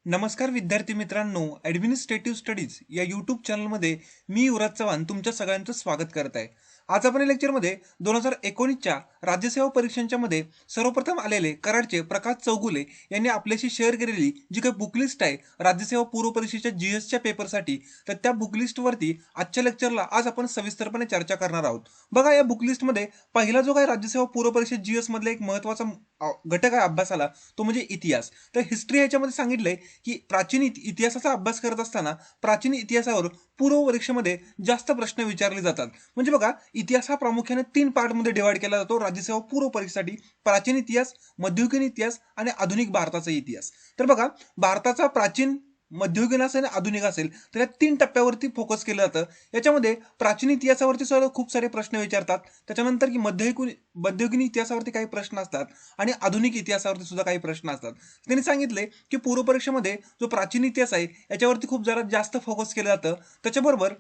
नमस्कार विद्यार्थी मित्रांनो, ॲडमिनिस्ट्रेटिव्ह स्टडीज या यूट्यूब चॅनलमध्ये मी युवराज चव्हाण तुमच्या सगळ्यांचं स्वागत करत आहे. आज आपण या लेक्चरमध्ये 2019च्या राज्यसेवा परीक्षांच्या मध्ये सर्वप्रथम आलेले कराडचे प्रकाश चौगुले यांनी आपल्याशी शेअर केलेली जी काही बुकलिस्ट आहे राज्यसेवा पूर्व परीक्षेच्या जीएसच्या पेपरसाठी, तर त्या बुकलिस्टवरती आजच्या लेक्चरला आज आपण सविस्तरपणे चर्चा करणार आहोत. बघा, या बुकलिस्टमध्ये पहिला जो काही राज्यसेवा पूर्व परीक्षा जीएस मधला एक महत्त्वाचा घटक आहे अभ्यासाला, तो म्हणजे इतिहास. तर हिस्ट्री याच्यामध्ये सांगितलंय की प्राचीन इतिहासाचा अभ्यास करत असताना प्राचीन इतिहासावर पूर्व परीक्षेमध्ये जास्त प्रश्न विचारले जातात. म्हणजे बघा, इतिहास हा प्रामुख्याने 3 पार्टमध्ये डिवाइड केला जातो राज्यसेवा पूर्व परीक्षेसाठी: प्राचीन इतिहास, मध्ययुगीन इतिहास आणि आधुनिक भारताचा इतिहास. तर बघा, भारताचा प्राचीन, मध्ययुगीन असेल आणि आधुनिक असेल, तर या 3 टप्प्यावरती फोकस केलं जातं. याच्यामध्ये प्राचीन इतिहासावरती सुद्धा खूप सारे प्रश्न विचारतात, त्याच्यानंतर की मध्ययुगीन इतिहासावरती काही प्रश्न असतात आणि आधुनिक इतिहासावरती सुद्धा काही प्रश्न असतात. त्यांनी सांगितले की पूर्व परीक्षेमध्ये जो प्राचीन इतिहास आहे याच्यावरती खूप जरा जास्त फोकस केलं जातं. त्याच्याबरोबर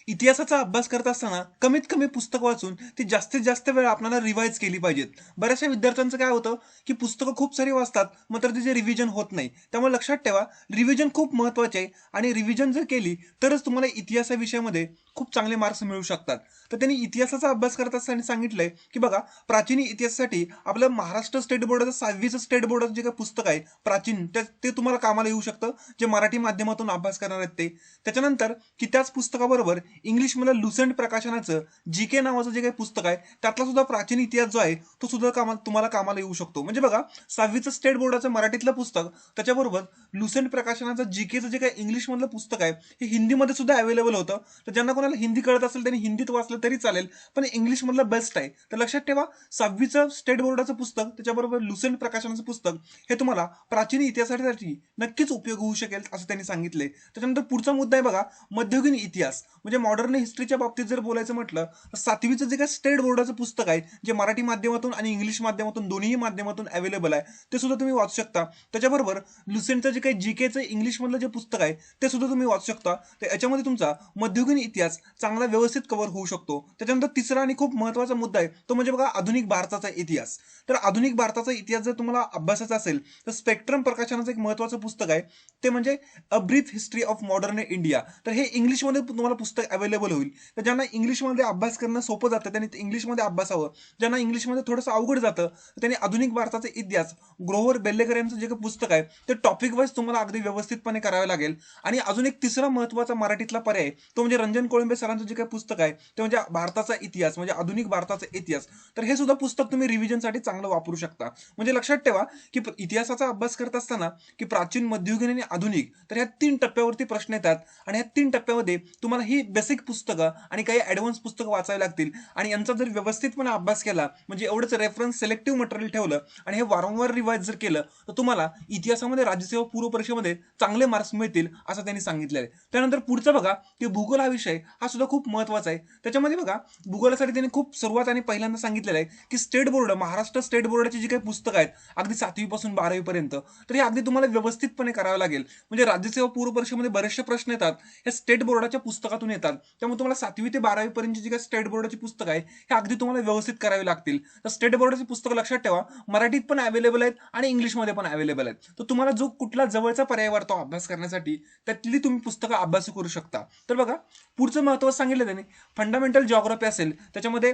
इतिहासाचा अभ्यास करत असताना कमीत कमी पुस्तक वाचून ती जास्तीत जास्त वेळ आपल्याला रिवाइज केली पाहिजेत. बऱ्याचशा विद्यार्थ्यांचं काय होतं की पुस्तकं खूप सारी वाचतात, मात्र तिचे रिव्हिजन होत नाही. त्यामुळे लक्षात ठेवा, रिव्हिजन खूप महत्त्वाचे आहे आणि रिव्हिजन जर केली तरच तुम्हाला इतिहास या विषयामध्ये खूप चांगले मार्क्स मिळू शकतात. तर त्यांनी इतिहासाचा अभ्यास करत असताना सांगितलंय की बघा, प्राचीन इतिहासासाठी आपलं महाराष्ट्र स्टेट बोर्डाचं 6वीचं स्टेट बोर्डाचं जे काही पुस्तक आहे प्राचीन, ते तुम्हाला कामाला येऊ शकतं, जे मराठी माध्यमातून अभ्यास करणार आहेत ते. त्याच्यानंतर की त्याच पुस्तकाबरोबर इंग्लिशमधलं लुसेंट प्रकाशनाचं जीके नावाचं जे काही पुस्तक आहे त्यातला सुद्धा प्राचीन इतिहास जो आहे तो सुद्धा तुम्हाला कामाला येऊ शकतो. म्हणजे बघा, 6वीचं स्टेट बोर्डाचं मराठीतलं पुस्तक, त्याच्याबरोबर लुसेंट प्रकाशनाचं जीकेचं जे काही इंग्लिशमधलं पुस्तक आहे हे हिंदीमध्ये सुद्धा अवेलेबल होतं. तर ज्यांना कोणाला हिंदी कळत असेल त्यांनी हिंदीत वाचलं तरी चालेल, पण इंग्लिशमधलं बेस्ट आहे. तर लक्षात ठेवा, 6वीचं स्टेट बोर्डाचं पुस्तक त्याच्याबरोबर लुसेंट प्रकाशनाचं पुस्तक हे तुम्हाला प्राचीन इतिहासासाठी नक्कीच उपयोग होऊ शकेल असं त्यांनी सांगितले. त्याच्यानंतर पुढचा मुद्दा आहे बघा, मध्ययुगीन इतिहास. म्हणजे मॉडर्न हिस्ट्रीच्या बाबतीत जर बोलायचं म्हटलं तर 7वीचं जे काही स्टेट बोर्डाचं पुस्तक आहे, जे मराठी माध्यमातून आणि इंग्लिश माध्यमातून दोन्ही माध्यमातून अवेलेबल आहे, ते सुद्धा तुम्ही वाचू शकता. त्याच्याबरोबर लुसेंटचं जे काही जीकेचं इंग्लिशमधलं जे पुस्तक आहे ते सुद्धा तुम्ही वाचू शकता. तर याच्यामध्ये तुमचा मध्ययुगीन इतिहास चांगला व्यवस्थित कव्हर होऊ शकतो. त्याच्यानंतर तिसरा आणि खूप महत्त्वाचा मुद्दा आहे तो म्हणजे बघा, आधुनिक भारताचा इतिहास. तर आधुनिक भारताचा इतिहास जर तुम्हाला अभ्यासाचा असेल तर स्पेक्ट्रम प्रकाशनाचं एक महत्त्वाचं पुस्तक आहे, ते म्हणजे a brief history of modern India. तर हे इंग्लिशमध्ये तुम्हाला पुस्तक अवेलेबल होईल. तर ज्यांना इंग्लिशमध्ये अभ्यास करणं सोपं जातं त्यांनी इंग्लिशमध्ये अभ्यासावं, ज्यांना इंग्लिशमध्ये थोडंसं अवघड जातं त्यांनी आधुनिक भारताचा इतिहास ग्रोव्हर बेल्लेकर यांचं जे काही पुस्तक आहे ते टॉपिक वाईज तुम्हाला अगदी व्यवस्थितपणे करावे लागेल. आणि अजून एक तिसरा महत्त्वाचा मराठीतला पर्याय तो म्हणजे रंजन कोळंबे सरांचं जे काही पुस्तक आहे ते म्हणजे भारताचा इतिहास, म्हणजे आधुनिक भारताचा इतिहास. तर हे सुद्धा पुस्तक तुम्ही रिव्हिजनसाठी चांगलं वापरू शकता. म्हणजे लक्षात ठेवा की इतिहासाचा अभ्यास करत असताना की प्राचीन, मध्ययुगीन आणि आधुनिक, तर ह्या 3 टप्प्यावरती प्रश्न येतात आणि ह्या 3 टप्प्यामध्ये तुम्हाला ही बेसिक पुस्तकं आणि काही ॲडव्हान्स पुस्तकं वाचावी लागतील. आणि यांचा जर व्यवस्थितपणे अभ्यास केला, म्हणजे एवढंच रेफरन्स सिलेक्टिव्ह मटेरियल ठेवलं आणि हे वारंवार रिवाइज जर केलं तर तुम्हाला इतिहासामध्ये राज्यसेवा पूर्व परीक्षेमध्ये चांगले मार्क्स मिळतील असं त्यांनी सांगितलेलं आहे. त्यानंतर पुढचं बघा, की भूगोल हा विषय हा सुद्धा खूप महत्त्वाचा आहे. त्याच्यामध्ये बघा, भूगोलासाठी त्यांनी खूप सुरुवात आणि पहिल्यांदा सांगितलेलं आहे की स्टेट बोर्ड, महाराष्ट्र स्टेट बोर्डाची जी काही पुस्तकं आहेत अगदी 7वी पासून 12वी पर्यंत, तर हे अगदी तुम्हाला व्यवस्थितपणे करावं लागेल. म्हणजे राज्यसेवा पूर्व परीक्षेमध्ये बरेचसे प्रश्न येतात हे स्टेट बोर्डाच्या पुस्तकातून येतात. त्यामुळे तुम्हाला 7वी ते 12वी पर्यंतची जी काही स्टेट बोर्डाची पुस्तकं आहे हे अगदी तुम्हाला व्यवस्थित करावी लागतील. तर स्टेट बोर्डाची पुस्तकं लक्षात ठेवा, मराठीत पण अवेलेबल आहेत आणि इंग्लिशमध्ये पण अवेलेबल आहेत. तर तुम्हाला जो कुठला जवळचा पर्याय वाटतो अभ्यास करण्यासाठी त्यातली तुम्ही पुस्तकं अभ्यास करू शकता. तर बघा, पुढचं महत्त्वाचं सांगितलं त्यांनी, फंडामेंटल जिओग्राफी असेल त्याच्यामध्ये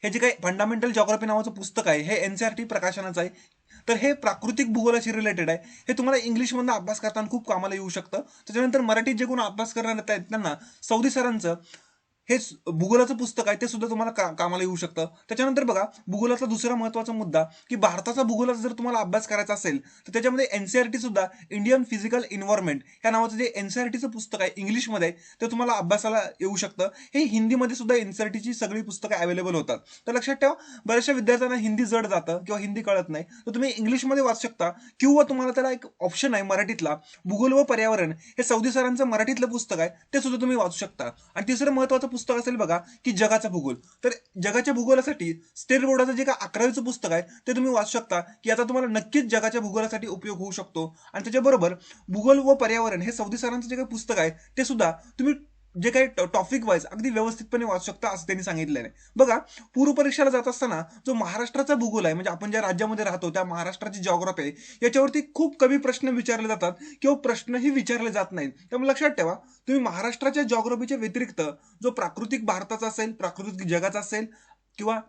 हे जे काही फंडामेंटल जिओग्राफी नावाचं पुस्तक आहे हे एनसीईआरटी प्रकाशनाचं आहे. तर हे प्राकृतिक भूगोलाशी रिलेटेड आहे. हे तुम्हाला इंग्लिशमधनं अभ्यास करताना खूप कामाला येऊ शकतं. त्याच्यानंतर मराठीत जे कोण अभ्यास करणार आहेत त्यांना सौदी सरांचं हे भूगोलाचं पुस्तक आहे ते सुद्धा तुम्हाला कामाला येऊ शकतं. त्याच्यानंतर बघा, भूगोलाचा दुसरा महत्त्वाचा मुद्दा की भारताचा भूगोलाचा जर तुम्हाला अभ्यास करायचा असेल तर त्याच्यामध्ये एनसीईआरटी सुद्धा इंडियन फिजिकल एन्व्हायरमेंट या नावाचं जे एनसीईआरटीचं पुस्तक आहे इंग्लिशमध्ये आहे, ते तुम्हाला अभ्यासाला येऊ शकतं. हे हिंदीमध्ये सुद्धा एनसीईआरटीची सगळी पुस्तकं अवेलेबल होतात. तर लक्षात ठेवा, बऱ्याचशा विद्यार्थ्यांना हिंदी जड जातं किंवा हिंदी कळत नाही, तर तुम्ही इंग्लिशमध्ये वाचू शकता किंवा तुम्हाला त्याला एक ऑप्शन आहे मराठीतला, भूगोल व पर्यावरण, हे सौदी सरांचं मराठीतलं पुस्तक आहे ते सुद्धा तुम्ही वाचू शकता. आणि तिसरं महत्त्वाचं पुस्तक असेल बघा की जगाचा भूगोल. तर जगाच्या भूगोलासाठी स्टेट बोर्डाचं जे काय 11वीचं पुस्तक आहे ते तुम्ही वाचू शकता की आता तुम्हाला नक्कीच जगाच्या भूगोलासाठी उपयोग होऊ शकतो. आणि त्याच्याबरोबर भूगोल व पर्यावरण हे सौदी सरांचं जे काही पुस्तक आहे ते सुद्धा तुम्ही जे काही टॉपिक वाईज अगदी व्यवस्थितपणे वाचू शकता असं त्यांनी सांगितलेलं आहे. बघा, पूर्व परीक्षेला जात असताना जो महाराष्ट्राचा भूगोल आहे, म्हणजे आपण ज्या राज्यामध्ये राहतो त्या महाराष्ट्राची जिओग्राफी आहे, याच्यावरती खूप कमी प्रश्न विचारले जातात किंवा प्रश्नही विचारले जात नाहीत. त्यामुळे लक्षात ठेवा, तुम्ही महाराष्ट्राच्या जिओग्राफीच्या व्यतिरिक्त जो प्राकृतिक भारताचा असेल, प्राकृतिक जगाचा असेल किंवा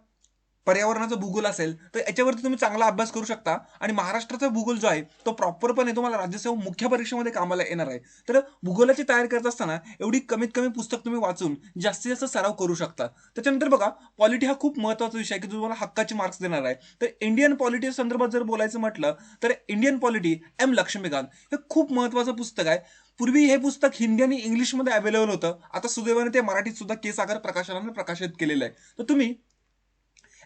पर्यावरणाचा भूगोल असेल, तर याच्यावरती तुम्ही चांगला अभ्यास करू शकता आणि महाराष्ट्राचा भूगोल जो आहे तो प्रॉपरपणे तुम्हाला राज्यसेवा मुख्य परीक्षेमध्ये कामाला येणार आहे. तर भूगोलाची तयारी करत असताना एवढी कमीत कमी पुस्तक तुम्ही वाचून जास्तीत जास्त सराव करू शकता. त्याच्यानंतर बघा, पॉलिटी हा खूप महत्त्वाचा विषय आहे की जो तुम्हाला हक्काचे मार्क्स देणार आहे. तर इंडियन पॉलिटी संदर्भात जर बोलायचं म्हटलं तर इंडियन पॉलिटी एम लक्ष्मीकांत हे खूप महत्त्वाचं पुस्तक आहे. पूर्वी हे पुस्तक हिंदी आणि इंग्लिशमध्ये अवेलेबल होतं. आता सुदैवाने ते मराठीत सुद्धा के सागर प्रकाशनाने प्रकाशित केलेलं आहे. तर तुम्ही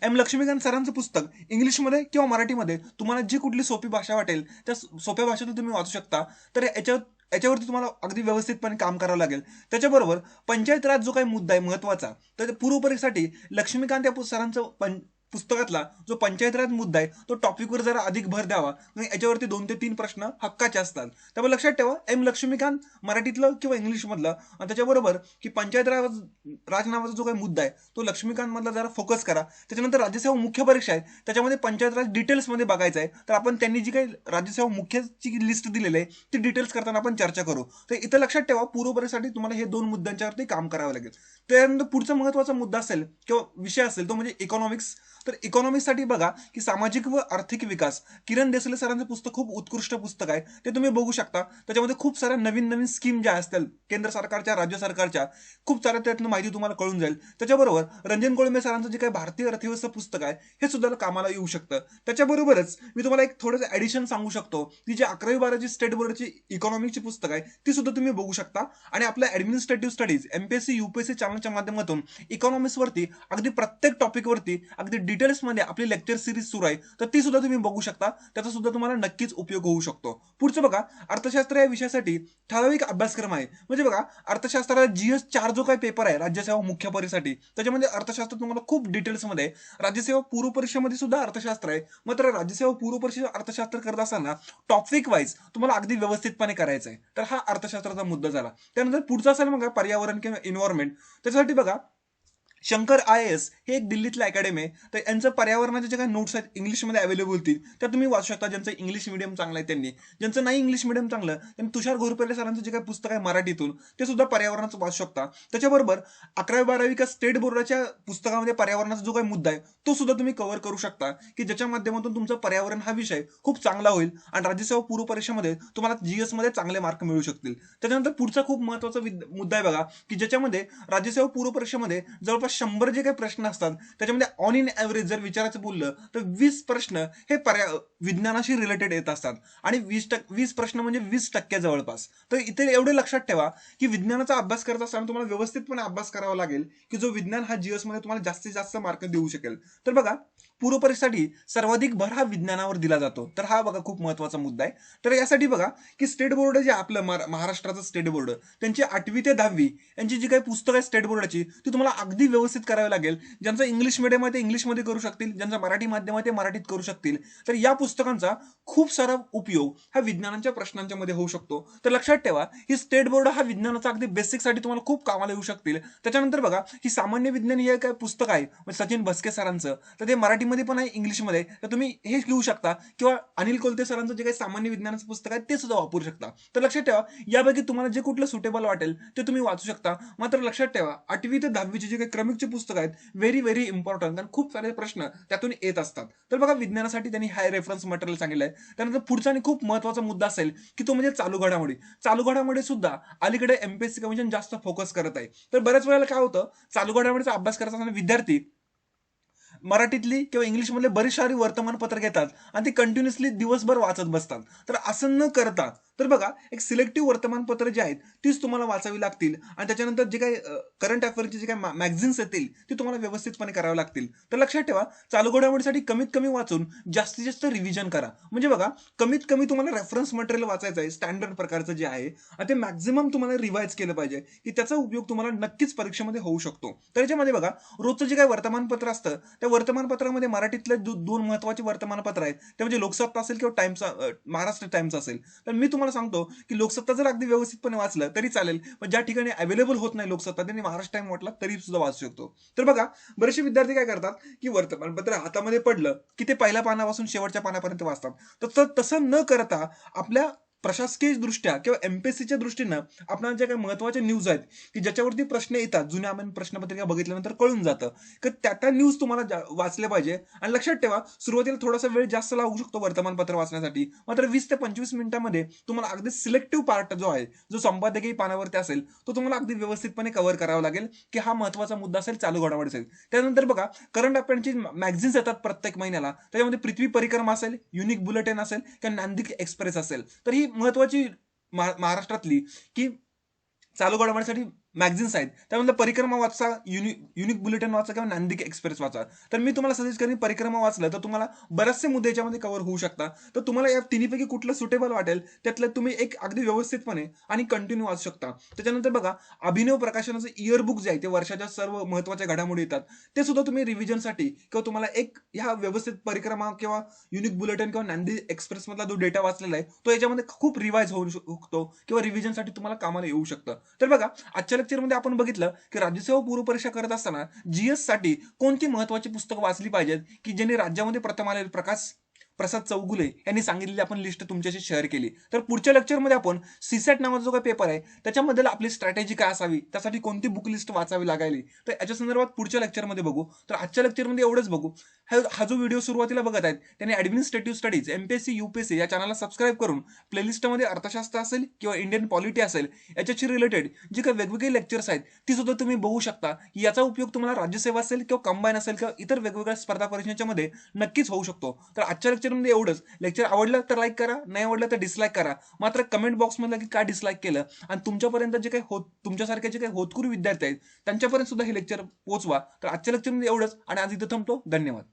एम लक्ष्मीकांत सरांचं पुस्तक इंग्लिशमध्ये किंवा मराठीमध्ये तुम्हाला जी कुठली सोपी भाषा वाटेल त्या सोप्या भाषेतून तुम्ही वाचू शकता. तर याच्यावरती तुम्हाला अगदी व्यवस्थितपणे काम करावं लागेल. त्याच्याबरोबर पंचायत राज जो काही मुद्दा आहे महत्वाचा, तर पूर्व परीक्षेसाठी लक्ष्मीकांत या सरांचं पुस्तकातला जो पंचायत राज मुद्दा आहे तो टॉपिकवर जरा अधिक भर द्यावा. याच्यावरती 2 ते 3 प्रश्न हक्काचे असतात. त्यामुळे लक्षात ठेवा, एम लक्ष्मीकांत मराठीतलं किंवा इंग्लिशमधलं आणि त्याच्याबरोबर की पंचायत राज नावाचा जो काही मुद्दा आहे तो लक्ष्मीकांत मधला जरा फोकस करा. त्याच्यानंतर राज्यसेवा मुख्य परीक्षा आहे, त्याच्यामध्ये पंचायत राज डिटेल्समध्ये बघायचं आहे. तर आपण त्यांनी जी काही राज्यसेवा मुख्यची लिस्ट दिलेली आहे ती डिटेल्स करताना आपण चर्चा करू. तर इथं लक्षात ठेवा, पूर्व परीक्षेसाठी तुम्हाला हे 2 मुद्द्यांच्यावरती काम करावं लागेल. त्यानंतर पुढचा महत्वाचा मुद्दा असेल किंवा विषय असेल तो म्हणजे इकॉनॉमिक्स. तर इकॉनॉमिक्ससाठी बघा की सामाजिक व आर्थिक विकास, किरण देसले सरांचं पुस्तक खूप उत्कृष्ट पुस्तक आहे, ते तुम्ही बघू शकता. त्याच्यामध्ये खूप साऱ्या नवीन नवीन स्कीम ज्या असतील केंद्र सरकारच्या, राज्य सरकारच्या, खूप साऱ्या त्यातनं माहिती तुम्हाला कळून जाईल. त्याच्याबरोबर रंजन कोळंबे सरांचं जे काही भारतीय अर्थव्यवस्था पुस्तक आहे हे सुद्धा कामाला येऊ शकतं. त्याच्याबरोबरच मी तुम्हाला एक थोडंसं ऍडिशन सांगू शकतो की जी 11वी-12वी स्टेट बोर्डची इकॉनॉमिकची पुस्तक आहे ती सुद्धा तुम्ही बघू शकता. आणि आपल्या ऍडमिनिस्ट्रेटिव्ह स्टडीज एमपीएससी यूपीएससी चॅनलच्या माध्यमातून इकॉनॉमिक्स वरती अगदी प्रत्येक टॉपिक वरती अगदी डिटेल्समध्ये आपली लेक्चर सिरीज सुरू आहे, तर ती सुद्धा तुम्ही बघू शकता. त्याचा सुद्धा तुम्हाला नक्कीच उपयोग होऊ शकतो. पुढचं बघा, अर्थशास्त्र या विषयासाठी ठराविक अभ्यासक्रम आहे. म्हणजे बघा, अर्थशास्त्राला GS 4 जो काही पेपर आहे राज्यसेवा मुख्य परीक्षेसाठी, त्याच्यामध्ये अर्थशास्त्र तुम्हाला खूप डिटेल्समध्ये, राज्यसेवा पूर्व परीक्षेमध्ये सुद्धा अर्थशास्त्र आहे. मात्र राज्यसेवा पूर्व परीक्षा अर्थशास्त्र करत असताना टॉपिक वाईज तुम्हाला अगदी व्यवस्थितपणे करायचं आहे. तर हा अर्थशास्त्राचा मुद्दा झाला. त्यानंतर पुढचा असेल बघा पर्यावरण किंवा एन्व्हायरमेंट. त्याच्यासाठी बघा, शंकर IAS हे एक दिल्लीतलं अकॅडमी आहे. तर यांचं पर्यावरणाचे जे काही नोट्स आहेत इंग्लिशमध्ये अवेलेबल होतील त्या तुम्ही वाचू शकता. ज्यांचं इंग्लिश मिडियम चांगलं आहे त्यांनी, ज्यांचं नाही इंग्लिश मिडियम चांगलं त्यांनी तुषार घोरपडे सरांचं जे काही पुस्तक आहे मराठीतून ते सुद्धा पर्यावरणाचं वाचू शकता. त्याच्याबरोबर 11वी-12वी का स्टेट बोर्डाच्या पुस्तकामध्ये पर्यावरणाचा जो काही मुद्दा आहे तो सुद्धा तुम्ही कव्हर करू शकता, की ज्याच्या माध्यमातून तुमचा पर्यावरण हा विषय खूप चांगला होईल आणि राज्यसेवा पूर्व परीक्षेमध्ये तुम्हाला GS मध्ये चांगले मार्क मिळू शकतील. त्याच्यानंतर पुढचा खूप महत्वाचा मुद्दा आहे बघा, की ज्याच्यामध्ये राज्यसेवा पूर्व परीक्षेमध्ये जवळपास 100 जे काही प्रश्न असतात त्याच्यामध्ये ऑन इन ऍव्हरेज जर विचारायचं बोललं तर 20 प्रश्न हे विज्ञानाशी रिलेटेड येत असतात आणि 20 प्रश्न म्हणजे 20% जवळपास. तर इथे एवढे लक्षात ठेवा की विज्ञानाचा अभ्यास करत असताना तुम्हाला व्यवस्थितपणे अभ्यास करावा लागेल की जो विज्ञान हा GS मध्ये तुम्हाला जास्तीत जास्त मार्क देऊ शकेल. तर बघा, पूर्व परीक्षेसाठी सर्वाधिक भर हा विज्ञानावर दिला जातो. तर हा बघा खूप महत्वाचा मुद्दा आहे. तर यासाठी बघा की स्टेट बोर्ड जे आपलं महाराष्ट्राचं स्टेट बोर्ड, त्यांची 8वी ते 10वी यांची जी काही पुस्तकं आहेत स्टेट बोर्डाची ती तुम्हाला अगदी व्यवस्थित करावी लागेल. ज्यांचं इंग्लिश मिडियम आहे ते इंग्लिशमध्ये करू शकतील, ज्यांचं मराठी माध्यम आहे ते मराठीत करू शकतील. तर या पुस्तकांचा खूप सारा उपयोग हा विज्ञानाच्या प्रश्नांच्या मध्ये होऊ शकतो. तर लक्षात ठेवा, ही स्टेट बोर्ड हा विज्ञानाचा अगदी बेसिकसाठी तुम्हाला खूप कामाला येऊ शकतील. त्याच्यानंतर बघा, ही सामान्य विज्ञान हे काय पुस्तक आहे म्हणजे सचिन भस्के सरांचं, तर ते मराठीमध्ये पण आहे इंग्लिशमध्ये, तर तुम्ही हे घेऊ शकता किंवा अनिल कोलते सरांचं जे काही सामान्य विज्ञानाचं पुस्तक आहे ते सुद्धा वापरू शकता. तर लक्षात ठेवा, यापैकी तुम्हाला जे कुठलं सुटेबल वाटेल ते तुम्ही वाचू शकता. मात्र लक्षात ठेवा, 8वी ते 10वीची जे काही क्रमिकची पुस्तकं आहेत व्हेरी व्हेरी इम्पॉर्टंट, कारण खूप सारे प्रश्न त्यातून येत असतात. तर बघा, विज्ञानासाठी त्यांनी हाय रेफरन्स मटेरियल सांगितलं आहे. त्यानंतर पुढचा आणि खूप महत्वाचा मुद्दा असेल की तो म्हणजे चालू घडामोडी. चालू घडामोडी सुद्धा अलीकडे MPSC कमिशन जास्त फोकस करत आहे. तर बऱ्याच वेळेला काय होतं, चालू घडामोडीचा अभ्यास करत असताना विद्यार्थी मराठीतली किंवा इंग्लिशमधले बरेच सारी वर्तमानपत्र घेतात आणि ती कंटिन्युअसली दिवसभर वाचत बसतात. तर असं न करता, तर बघा, एक सिलेक्टिव्ह वर्तमानपत्र जी आहेत तीच तुम्हाला वाचावी लागतील आणि त्याच्यानंतर जे काही करंट अफेअरचे जे काही मॅगझिन्स येतील ते तुम्हाला व्यवस्थितपणे करावे लागतील. तर लक्षात ठेवा, चालू घडामोडीसाठी कमीत कमी वाचून जास्तीत जास्त रिव्हिजन करा. म्हणजे बघा, कमीत कमी तुम्हाला रेफरन्स मटेरियल वाचायचं आहे स्टँडर्ड प्रकारचं जे आहे आणि ते मॅक्झिमम तुम्हाला रिवाइज केलं पाहिजे की त्याचा उपयोग तुम्हाला नक्कीच परीक्षेमध्ये होऊ शकतो. तर याच्यामध्ये बघा, रोजचं जे काही वर्तमानपत्र असतं त्या वर्तमानपत्रामध्ये मराठीतले 2 महत्वाचे वर्तमानपत्र आहेत, ते म्हणजे लोकसत्ता असेल किंवा टाइम्स, महाराष्ट्र टाइम्स असेल. तर मी तुम्हाला तुम्हाला सांगतो की लोकसत्ता जर अगदी व्यवस्थितपणे वाचलं तरी चालेल, पण ज्या ठिकाणी अवेलेबल होत नाही लोकसत्ता त्यांनी महाराष्ट्र टाइम वाटला तरी सुद्धा वाचू शकतो. तर बघा, बरेचसे विद्यार्थी काय करतात की वर्तमानपत्र हातामध्ये पडलं की ते पहिल्या पानापासून शेवटच्या पानापर्यंत वाचतात. तर तसं न करता आपल्या प्रशासकीय दृष्ट्या किंवा एमपीएससीच्या दृष्टीनं आपल्याला ज्या काही महत्त्वाच्या न्यूज आहेत की ज्याच्यावरती प्रश्न येतात, जुन्या आपण प्रश्नपत्रिका बघितल्यानंतर कळून जातं की त्या न्यूज तुम्हाला वाचल्या पाहिजे. आणि लक्षात ठेवा, सुरुवातीला थोडासा वेळ जास्त लागू शकतो वर्तमानपत्र वाचण्यासाठी, मात्र 20 ते 25 मिनिटांमध्ये तुम्हाला अगदी सिलेक्टिव्ह पार्ट जो आहे, जो संपादकीय पानावरती असेल, तो तुम्हाला अगदी व्यवस्थितपणे कव्हर करावा लागेल की हा महत्त्वाचा मुद्दा असेल, चालू घडामोडी असेल. त्यानंतर बघा, करंट अफेअर्सची मॅगझिन्स येतात प्रत्येक महिन्याला, त्याच्यामध्ये पृथ्वी परिक्रमा असेल, युनिक बुलेटिन असेल किंवा नांदिक एक्सप्रेस असेल. तर ही महत्वाची महाराष्ट्रातली की चालू घडामोडीसाठी मॅगझिन्स आहेत. त्यामधलं परिक्रमा वाचा, युनिक बुलेटिन वाचा किंवा नांदिक एक्सप्रेस वाचा. तर मी तुम्हाला सजेस्ट करेन परिक्रमा वाचलं तर तुम्हाला बरेचसे मुद्दे याच्यामध्ये कव्हर होऊ शकतात. तर तुम्हाला या तिन्हीपैकी कुठलं सुटेबल वाटेल त्यातलं तुम्ही एक अगदी व्यवस्थितपणे आणि कंटिन्यू वाचू शकता. त्याच्यानंतर बघा, अभिनव प्रकाशनाचं इयर बुक जे आहे ते वर्षाच्या सर्व महत्त्वाच्या घडामोडी येतात, ते सुद्धा तुम्ही रिव्हिजनसाठी किंवा तुम्हाला एक ह्या व्यवस्थित परिक्रमा किंवा युनिक बुलेटिन किंवा नांदी एक्सप्रेस मधला जो डेटा वाचलेला आहे तो याच्यामध्ये खूप रिवाइज होऊ शकतो किंवा रिव्हिजनसाठी तुम्हाला कामाला येऊ शकतं. तर बघा, आजच्या लेक्चरमध्ये आपण बघितलं की राज्यसेवा पूर्व परीक्षा करत असताना जीएस साठी कोणती महत्वाची पुस्तकं वाचली पाहिजेत की ज्यांनी राज्यामध्ये प्रथम आलेले प्रसाद चौगुले यांनी सांगितलेली आपण लिस्ट तुमच्याशी शेअर केली. तर पुढच्या लेक्चरमध्ये आपण सीसॅट नावाचा जो काही पेपर आहे त्याच्यामध्ये आपली स्ट्रॅटेजी काय असावी, त्यासाठी कोणती बुक लिस्ट वाचावी लागेल, तर याच्या संदर्भात पुढच्या लेक्चरमध्ये बघू. तर आजच्या लेक्चरमध्ये एवढंच बघू. हा जो व्हिडिओ सुरुवातीला बघत आहेत त्यांनी ऍडमिनिस्ट्रेटिव्ह स्टडीज एमपीएससी यूपीएससी या चॅनलला सबस्क्राईब करून प्लेलिस्टमध्ये अर्थशास्त्र असेल किंवा इंडियन पॉलिटी असेल याच्याशी रिलेटेड जी काही वेगवेगळे लेक्चर्स आहेत ती सुद्धा तुम्ही बघू शकता. याचा उपयोग तुम्हाला राज्यसेवा असेल किंवा कंबाईन असेल किंवा इतर वेगवेगळ्या स्पर्धा परीक्षांच्या मध्ये नक्कीच होऊ शकतो. तर आजच्या लेक्चरमध्ये एवढंच. लेक्चर आवडलं तर लाईक करा, नाही आवडलं तर डिसलाईक करा. मात्र कमेंट बॉक्समध्ये की काय डिसलाईक केलं आणि तुमच्यापर्यंत जे काही तुमच्यासारखे जे काही होतकरू विद्यार्थी आहेत त्यांच्यापर्यंत सुद्धा हे लेक्चर पोहोचवा. तर आजच्या लेक्चरमध्ये एवढंच आणि आज इथं थांबतो. धन्यवाद.